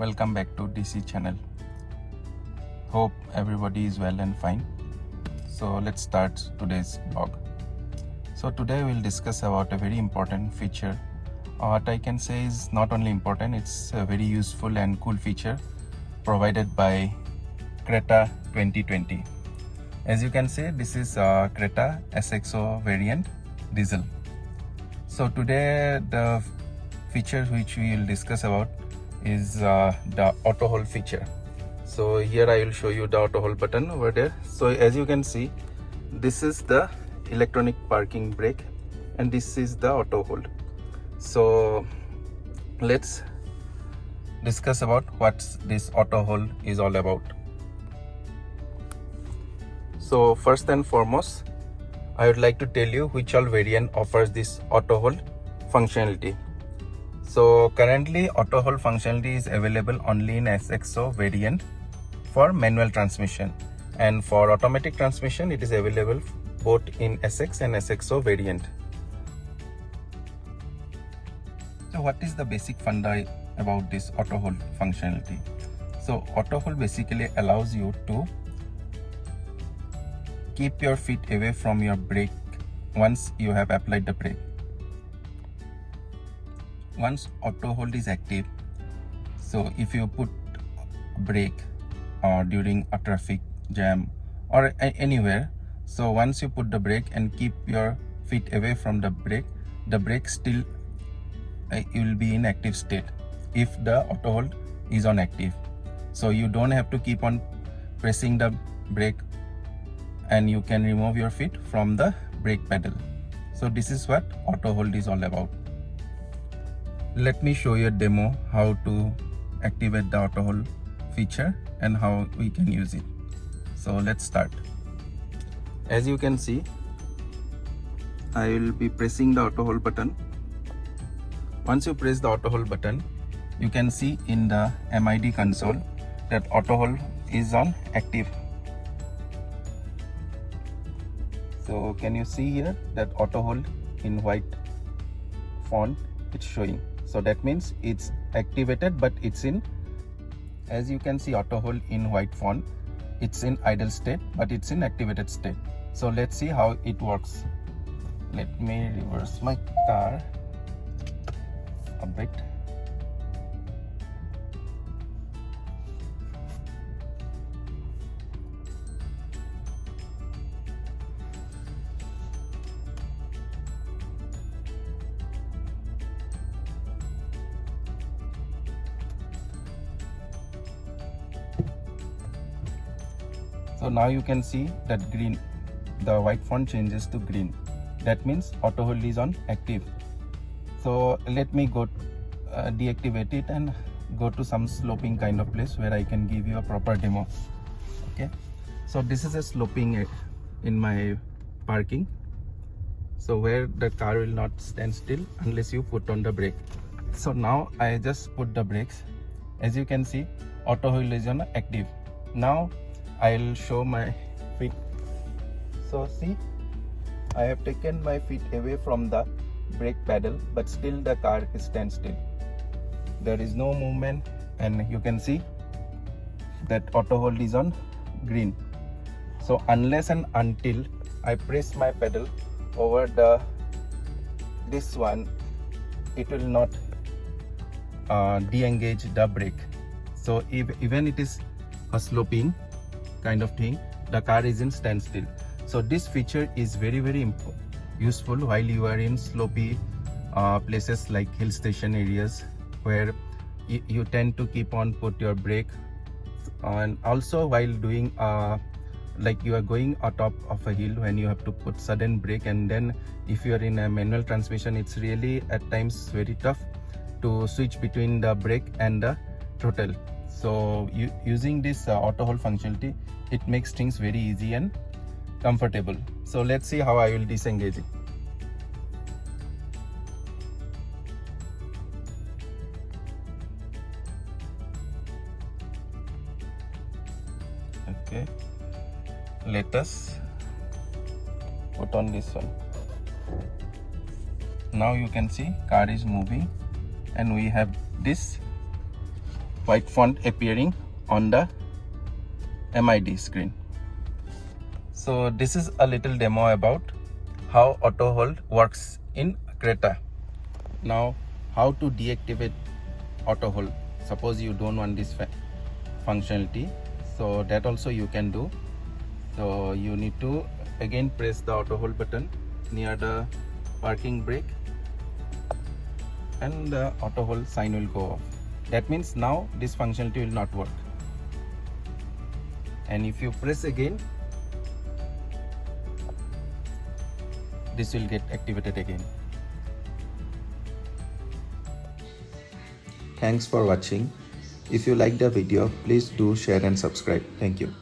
welcome back to DC channel. Hope everybody is well and fine. So let's start today's vlog. So today we'll discuss about a very important feature. What I can say is not only important, it's a very useful and cool feature provided by Creta 2020. As you can see, this is Creta SXO variant diesel. So today the feature which we will discuss about is the auto hold feature. So here I will show you the auto hold button over there. So as you can see, this is the electronic parking brake and this is the auto hold. So let's discuss about what this auto hold is all about. So first and foremost, I would like to tell you which all variant offers this auto hold functionality. So currently auto hold functionality is available only in SXO variant for manual transmission, and for automatic transmission it is available both in SX and SXO variant. So what is the basic funda about this auto hold functionality? So auto hold basically allows you to keep your feet away from your brake once you have applied the brake. Once auto hold is active, so if you put brake during a traffic jam or anywhere, so once you put the brake and keep your feet away from the brake still you will be in active state if the auto hold is on active. So you don't have to keep on pressing the brake and you can remove your feet from the brake pedal. So this is what auto hold is all about. Let me show you a demo how to activate the auto hold feature and how we can use it. So let's start. As you can see, I will be pressing the auto hold button. Once you press the auto hold button, you can see in the MID console that auto hold is on active. So can you see here that auto hold in white font it's showing? So that means it's activated, but it's in, as you can see, auto hold in white font, it's in idle state, but it's in activated state. So let's see how it works. Let me reverse my car a bit. So now you can see that green, the white font changes to green. That means auto hold is on active. So let me go deactivate it and go to some sloping kind of place where I can give you a proper demo. Okay, so this is a sloping in my parking, so where the car will not stand still unless you put on the brake. So now I just put the brakes. As you can see, auto hold is on active. Now I'll show my feet. So see, I have taken my feet away from the brake pedal, but still the car stands still. There is no movement, and you can see that auto hold is on green. So unless and until I press my pedal over this one, it will not de-engage the brake. So even it is a sloping kind of thing, the car is in standstill. So this feature is very useful while you are in slopey places like hill station areas where you tend to keep on put your brake, and also while doing like you are going on top of a hill when you have to put sudden brake, and then if you are in a manual transmission, it's really at times very tough to switch between the brake and the throttle. So using this auto hold functionality, it makes things very easy and comfortable. So let's see how I will disengage it. Okay, let us put on this one. Now you can see car is moving and we have this white font appearing on the MID screen. So this is a little demo about how auto hold works in Creta. Now how to deactivate auto hold. Suppose you don't want this functionality, so that also you can do. So you need to again press the auto hold button near the parking brake and the auto hold sign will go off. That means now this functionality will not work. And if you press again, this will get activated again. Thanks for watching. If you like the video, please do share and subscribe. Thank you.